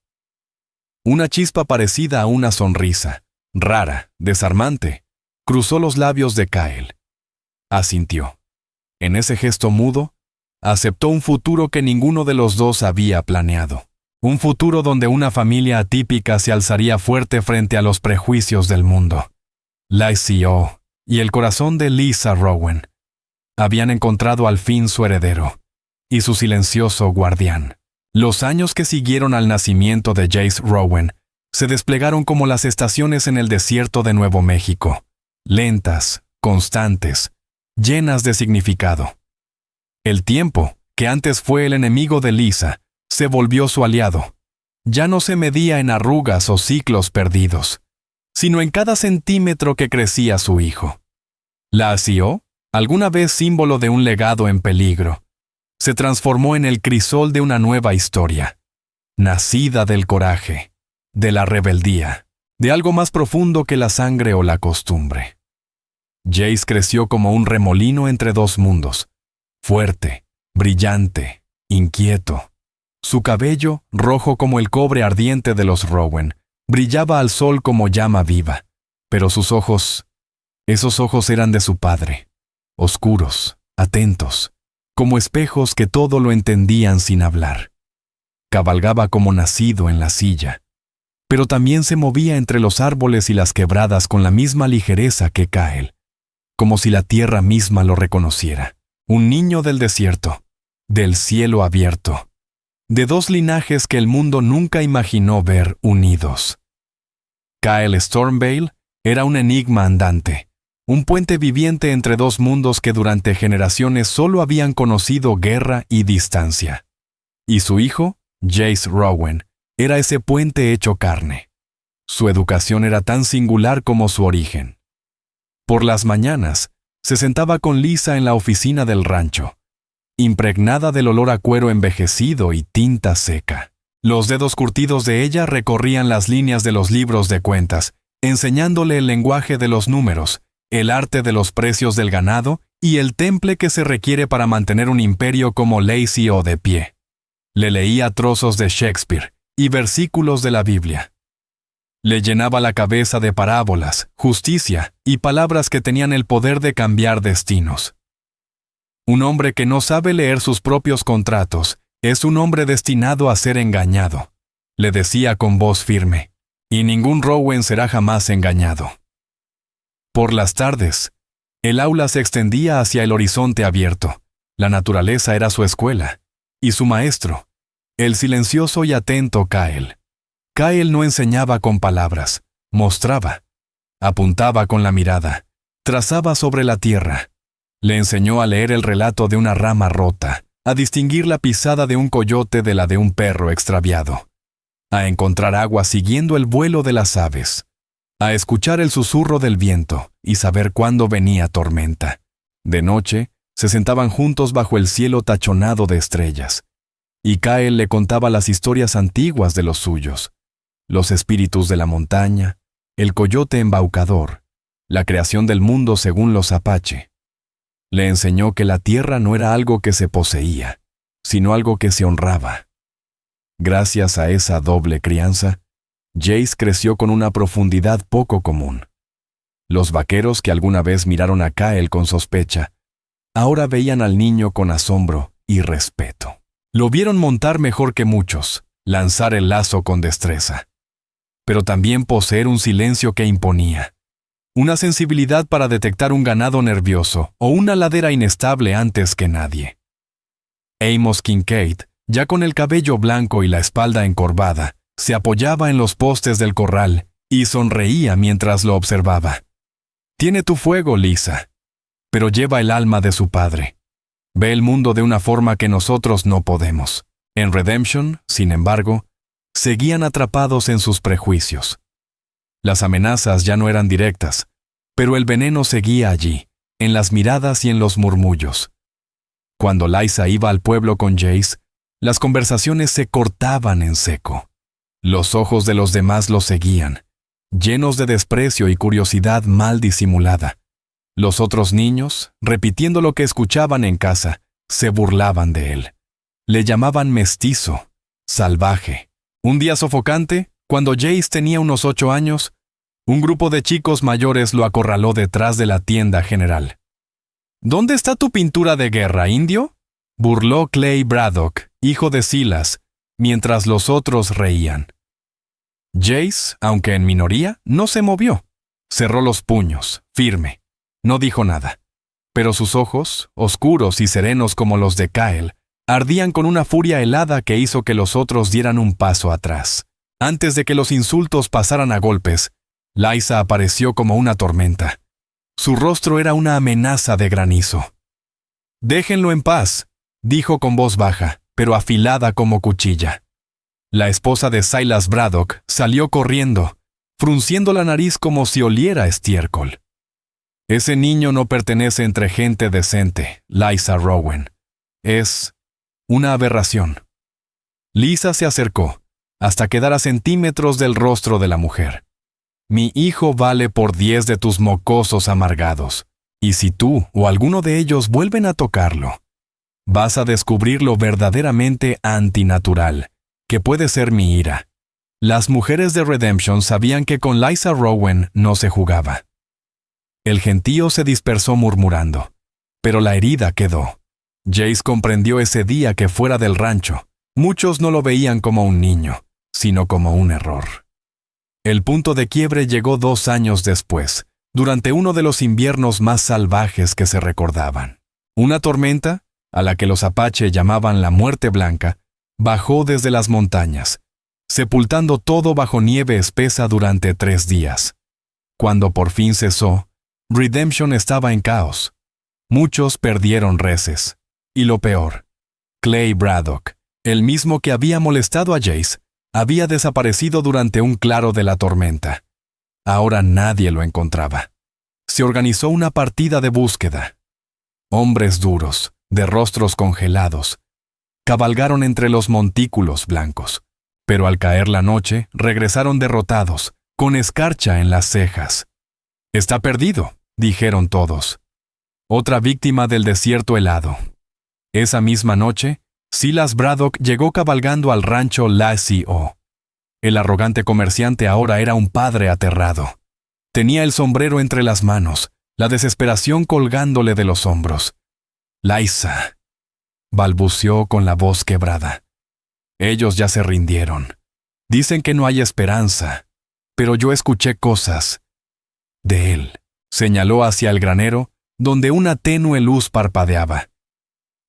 Una chispa parecida a una sonrisa, rara, desarmante, cruzó los labios de Kyle. Asintió. En ese gesto mudo, aceptó un futuro que ninguno de los dos había planeado. Un futuro donde una familia atípica se alzaría fuerte frente a los prejuicios del mundo. Lassie y el corazón de Lisa Rowan habían encontrado al fin su heredero y su silencioso guardián. Los años que siguieron al nacimiento de Jace Rowan se desplegaron como las estaciones en el desierto de Nuevo México, lentas, constantes, llenas de significado. El tiempo, que antes fue el enemigo de Lisa, se volvió su aliado. Ya no se medía en arrugas o ciclos perdidos, sino en cada centímetro que crecía su hijo. Lassie, alguna vez símbolo de un legado en peligro, se transformó en el crisol de una nueva historia, nacida del coraje, de la rebeldía, de algo más profundo que la sangre o la costumbre. Jace creció como un remolino entre dos mundos, fuerte, brillante, inquieto. Su cabello, rojo como el cobre ardiente de los Rowan, brillaba al sol como llama viva, pero sus ojos, esos ojos eran de su padre, oscuros, atentos, como espejos que todo lo entendían sin hablar. Cabalgaba como nacido en la silla, pero también se movía entre los árboles y las quebradas con la misma ligereza que Kyle, como si la tierra misma lo reconociera. Un niño del desierto, del cielo abierto, de dos linajes que el mundo nunca imaginó ver unidos. Kyle Stormvale era un enigma andante, un puente viviente entre dos mundos que durante generaciones solo habían conocido guerra y distancia. Y su hijo, Jace Rowan, era ese puente hecho carne. Su educación era tan singular como su origen. Por las mañanas, se sentaba con Lisa en la oficina del rancho, impregnada del olor a cuero envejecido y tinta seca. Los dedos curtidos de ella recorrían las líneas de los libros de cuentas, enseñándole el lenguaje de los números el arte de los precios del ganado y el temple que se requiere para mantener un imperio como Lacey o de pie. Le leía trozos de Shakespeare y versículos de la Biblia. Le llenaba la cabeza de parábolas, justicia y palabras que tenían el poder de cambiar destinos. Un hombre que no sabe leer sus propios contratos es un hombre destinado a ser engañado, le decía con voz firme, y ningún Rowan será jamás engañado. Por las tardes, el aula se extendía hacia el horizonte abierto. La naturaleza era su escuela, y su maestro, el silencioso y atento Kyle. Kyle no enseñaba con palabras, mostraba, apuntaba con la mirada, trazaba sobre la tierra. Le enseñó a leer el relato de una rama rota, a distinguir la pisada de un coyote de la de un perro extraviado, a encontrar agua siguiendo el vuelo de las aves, a escuchar el susurro del viento y saber cuándo venía tormenta. De noche, se sentaban juntos bajo el cielo tachonado de estrellas, y Kyle le contaba las historias antiguas de los suyos, los espíritus de la montaña, el coyote embaucador, la creación del mundo según los Apache. Le enseñó que la tierra no era algo que se poseía, sino algo que se honraba. Gracias a esa doble crianza, Jace creció con una profundidad poco común. Los vaqueros que alguna vez miraron a Kyle con sospecha, ahora veían al niño con asombro y respeto. Lo vieron montar mejor que muchos, lanzar el lazo con destreza, pero también poseer un silencio que imponía, una sensibilidad para detectar un ganado nervioso o una ladera inestable antes que nadie. Amos Kincaid, ya con el cabello blanco y la espalda encorvada, se apoyaba en los postes del corral y sonreía mientras lo observaba. Tiene tu fuego, Lisa, pero lleva el alma de su padre. Ve el mundo de una forma que nosotros no podemos. En Redemption, sin embargo, seguían atrapados en sus prejuicios. Las amenazas ya no eran directas, pero el veneno seguía allí, en las miradas y en los murmullos. Cuando Liza iba al pueblo con Jace, las conversaciones se cortaban en seco. Los ojos de los demás lo seguían, llenos de desprecio y curiosidad mal disimulada. Los otros niños, repitiendo lo que escuchaban en casa, se burlaban de él. Le llamaban mestizo, salvaje. Un día sofocante, cuando Jace tenía unos 8 años, un grupo de chicos mayores lo acorraló detrás de la tienda general. ¿Dónde está tu pintura de guerra, indio?, burló Clay Braddock, hijo de Silas, mientras los otros reían. Jace, aunque en minoría, no se movió. Cerró los puños, firme. No dijo nada. Pero sus ojos, oscuros y serenos como los de Kyle, ardían con una furia helada que hizo que los otros dieran un paso atrás. Antes de que los insultos pasaran a golpes, Liza apareció como una tormenta. Su rostro era una amenaza de granizo. «Déjenlo en paz», dijo con voz baja, pero afilada como cuchilla. La esposa de Silas Braddock salió corriendo, frunciendo la nariz como si oliera estiércol. «Ese niño no pertenece entre gente decente, Liza Rowan. Es una aberración». Lisa se acercó, hasta quedar a centímetros del rostro de la mujer. «Mi hijo vale por 10 de tus mocosos amargados, y si tú o alguno de ellos vuelven a tocarlo, vas a descubrir lo verdaderamente antinatural, que puede ser mi ira». Las mujeres de Redemption sabían que con Liza Rowan no se jugaba. El gentío se dispersó murmurando, pero la herida quedó. Jace comprendió ese día que fuera del rancho, muchos no lo veían como un niño, sino como un error. El punto de quiebre llegó 2 años después, durante uno de los inviernos más salvajes que se recordaban. Una tormenta, a la que los Apache llamaban la Muerte Blanca, bajó desde las montañas, sepultando todo bajo nieve espesa durante 3 días. Cuando por fin cesó, Redemption estaba en caos. Muchos perdieron reses. Y lo peor, Clay Braddock, el mismo que había molestado a Jace, había desaparecido durante un claro de la tormenta. Ahora nadie lo encontraba. Se organizó una partida de búsqueda. Hombres duros, de rostros congelados, cabalgaron entre los montículos blancos, pero al caer la noche regresaron derrotados, con escarcha en las cejas. «Está perdido», dijeron todos. Otra víctima del desierto helado. Esa misma noche, Silas Braddock llegó cabalgando al rancho Lassie O. El arrogante comerciante ahora era un padre aterrado. Tenía el sombrero entre las manos, la desesperación colgándole de los hombros. «Liza», balbuceó con la voz quebrada. «Ellos ya se rindieron. Dicen que no hay esperanza, pero yo escuché cosas de él», señaló hacia el granero, donde una tenue luz parpadeaba.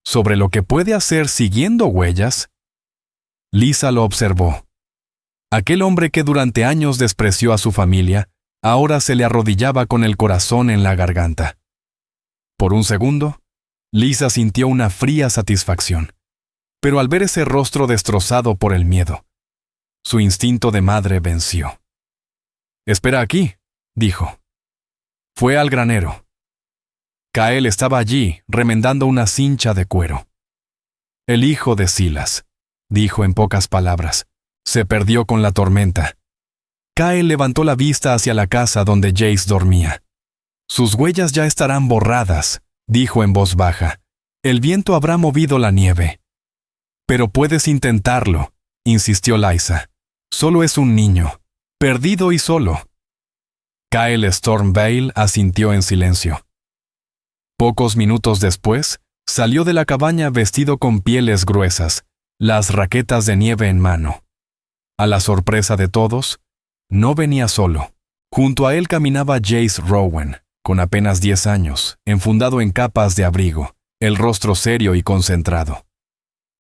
«¿Sobre lo que puede hacer siguiendo huellas?» Lisa lo observó. Aquel hombre que durante años despreció a su familia, ahora se le arrodillaba con el corazón en la garganta. Por un segundo, Lisa sintió una fría satisfacción, pero al ver ese rostro destrozado por el miedo, su instinto de madre venció. «Espera aquí», dijo. Fue al granero. Cael estaba allí, remendando una cincha de cuero. «El hijo de Silas», dijo en pocas palabras, «se perdió con la tormenta». Cael levantó la vista hacia la casa donde Jace dormía. «Sus huellas ya estarán borradas», dijo en voz baja. «El viento habrá movido la nieve». «Pero puedes intentarlo», insistió Liza. «Solo es un niño, perdido y solo». Kyle Stormvale asintió en silencio. Pocos minutos después, salió de la cabaña vestido con pieles gruesas, las raquetas de nieve en mano. A la sorpresa de todos, no venía solo. Junto a él caminaba Jace Rowan, con apenas 10 años, enfundado en capas de abrigo, el rostro serio y concentrado.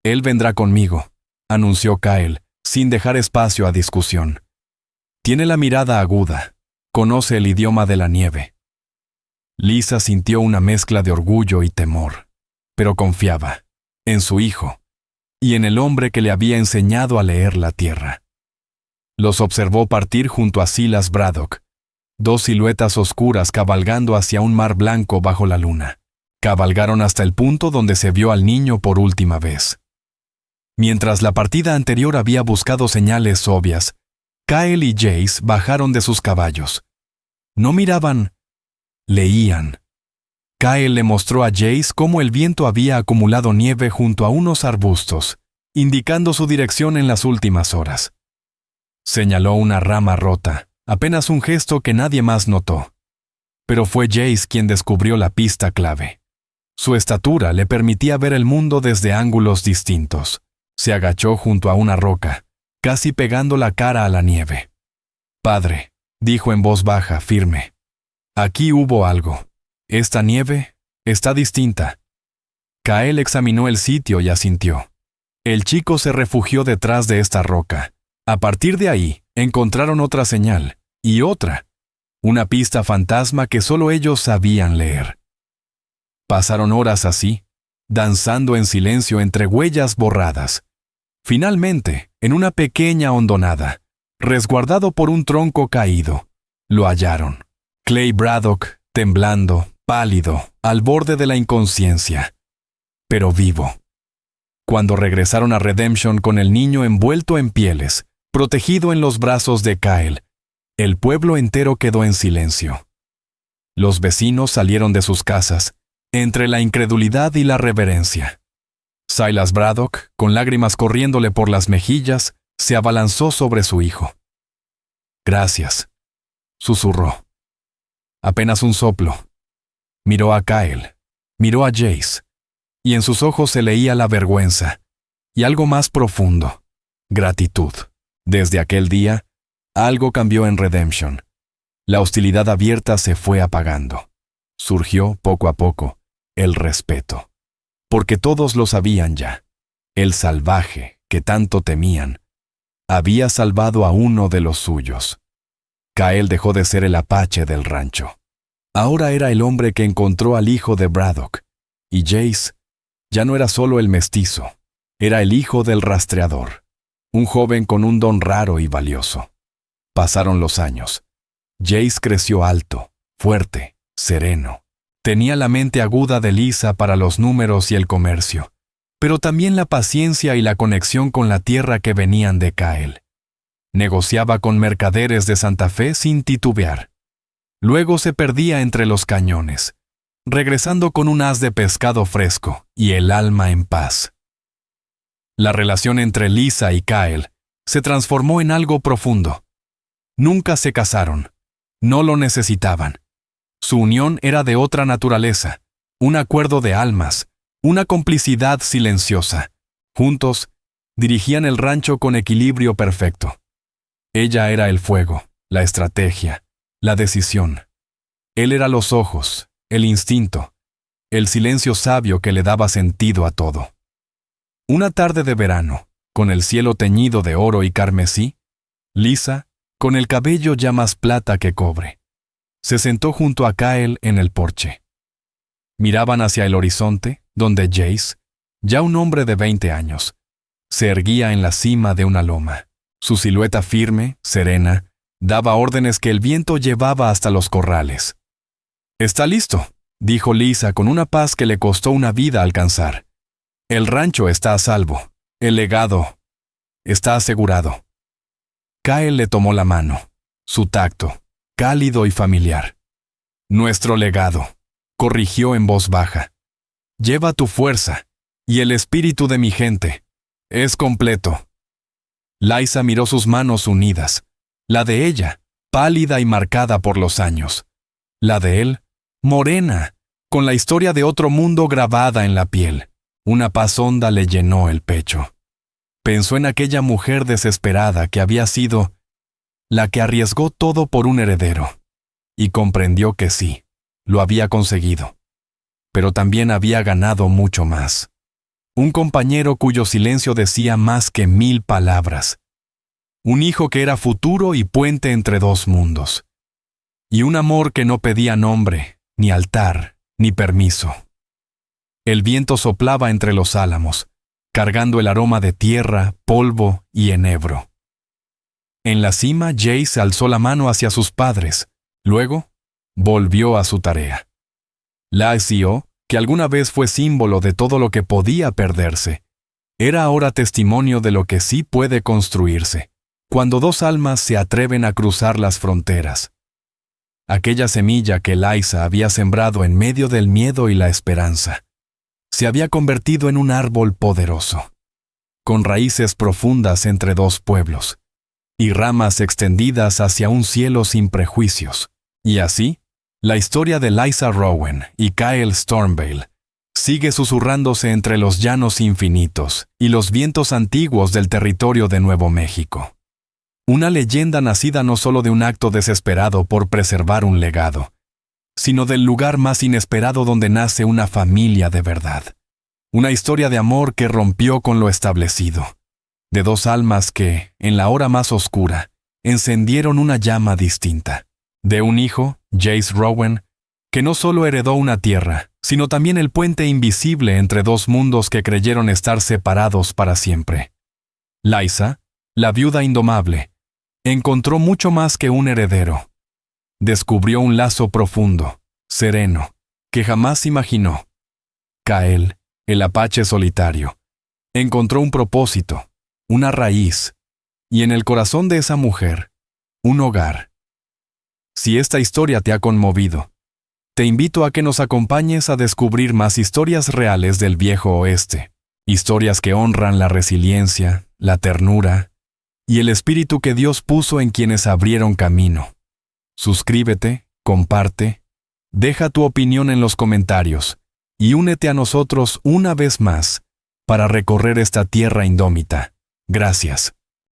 «Él vendrá conmigo», anunció Kyle, sin dejar espacio a discusión. «Tiene la mirada aguda, conoce el idioma de la nieve». Lisa sintió una mezcla de orgullo y temor, pero confiaba en su hijo y en el hombre que le había enseñado a leer la tierra. Los observó partir junto a Silas Braddock, dos siluetas oscuras cabalgando hacia un mar blanco bajo la luna. Cabalgaron hasta el punto donde se vio al niño por última vez. Mientras la partida anterior había buscado señales obvias, Kyle y Jace bajaron de sus caballos. No miraban, leían. Kyle le mostró a Jace cómo el viento había acumulado nieve junto a unos arbustos, indicando su dirección en las últimas horas. Señaló una rama rota, apenas un gesto que nadie más notó. Pero fue Jace quien descubrió la pista clave. Su estatura le permitía ver el mundo desde ángulos distintos. Se agachó junto a una roca, casi pegando la cara a la nieve. «Padre», dijo en voz baja, firme, «aquí hubo algo. Esta nieve está distinta». Kyle examinó el sitio y asintió. El chico se refugió detrás de esta roca. A partir de ahí, encontraron otra señal, y otra. Una pista fantasma que solo ellos sabían leer. Pasaron horas así, danzando en silencio entre huellas borradas. Finalmente, en una pequeña hondonada, resguardado por un tronco caído, lo hallaron. Clay Braddock, temblando, pálido, al borde de la inconsciencia, pero vivo. Cuando regresaron a Redemption con el niño envuelto en pieles, protegido en los brazos de Kyle, el pueblo entero quedó en silencio. Los vecinos salieron de sus casas, entre la incredulidad y la reverencia. Silas Braddock, con lágrimas corriéndole por las mejillas, se abalanzó sobre su hijo. «Gracias», susurró. Apenas un soplo. Miró a Kyle, miró a Jace, y en sus ojos se leía la vergüenza, y algo más profundo, gratitud. Desde aquel día, algo cambió en Redemption. La hostilidad abierta se fue apagando. Surgió, poco a poco, el respeto. Porque todos lo sabían ya. El salvaje, que tanto temían, había salvado a uno de los suyos. Kyle dejó de ser el apache del rancho. Ahora era el hombre que encontró al hijo de Braddock. Y Jace ya no era solo el mestizo, era el hijo del rastreador. Un joven con un don raro y valioso. Pasaron los años. Jace creció alto, fuerte, sereno. Tenía la mente aguda de Lisa para los números y el comercio, pero también la paciencia y la conexión con la tierra que venían de Kyle. Negociaba con mercaderes de Santa Fe sin titubear. Luego se perdía entre los cañones, regresando con un haz de pescado fresco y el alma en paz. La relación entre Lisa y Kyle se transformó en algo profundo. Nunca se casaron. No lo necesitaban. Su unión era de otra naturaleza, un acuerdo de almas, una complicidad silenciosa. Juntos, dirigían el rancho con equilibrio perfecto. Ella era el fuego, la estrategia, la decisión. Él era los ojos, el instinto, el silencio sabio que le daba sentido a todo. Una tarde de verano, con el cielo teñido de oro y carmesí, Lisa, con el cabello ya más plata que cobre, se sentó junto a Kyle en el porche. Miraban hacia el horizonte, donde Jace, ya un hombre de 20 años, se erguía en la cima de una loma. Su silueta firme, serena, daba órdenes que el viento llevaba hasta los corrales. «Está listo», dijo Lisa con una paz que le costó una vida alcanzar. «El rancho está a salvo. El legado está asegurado». Kyle le tomó la mano, su tacto, cálido y familiar. «Nuestro legado», corrigió en voz baja. «Lleva tu fuerza, y el espíritu de mi gente. Es completo». Liza miró sus manos unidas, la de ella, pálida y marcada por los años. La de él, morena, con la historia de otro mundo grabada en la piel. Una paz honda le llenó el pecho. Pensó en aquella mujer desesperada que había sido la que arriesgó todo por un heredero, y comprendió que sí, lo había conseguido. Pero también había ganado mucho más. Un compañero cuyo silencio decía más que 1000 palabras. Un hijo que era futuro y puente entre dos mundos. Y un amor que no pedía nombre, ni altar, ni permiso. El viento soplaba entre los álamos, cargando el aroma de tierra, polvo y enebro. En la cima, Jace alzó la mano hacia sus padres. Luego, volvió a su tarea. La SEO, que alguna vez fue símbolo de todo lo que podía perderse, era ahora testimonio de lo que sí puede construirse, cuando dos almas se atreven a cruzar las fronteras. Aquella semilla que Liza había sembrado en medio del miedo y la esperanza, se había convertido en un árbol poderoso, con raíces profundas entre dos pueblos, y ramas extendidas hacia un cielo sin prejuicios. Y así, la historia de Liza Rowan y Kyle Stormvale sigue susurrándose entre los llanos infinitos y los vientos antiguos del territorio de Nuevo México. Una leyenda nacida no solo de un acto desesperado por preservar un legado, sino del lugar más inesperado donde nace una familia de verdad. Una historia de amor que rompió con lo establecido, de dos almas que, en la hora más oscura, encendieron una llama distinta. De un hijo, Jace Rowan, que no solo heredó una tierra, sino también el puente invisible entre dos mundos que creyeron estar separados para siempre. Liza, la viuda indomable, encontró mucho más que un heredero. Descubrió un lazo profundo, sereno, que jamás imaginó. Kyle, el apache solitario, encontró un propósito, una raíz, y en el corazón de esa mujer, un hogar. Si esta historia te ha conmovido, te invito a que nos acompañes a descubrir más historias reales del viejo oeste, historias que honran la resiliencia, la ternura y el espíritu que Dios puso en quienes abrieron camino. Suscríbete, comparte, deja tu opinión en los comentarios y únete a nosotros una vez más para recorrer esta tierra indómita. Gracias.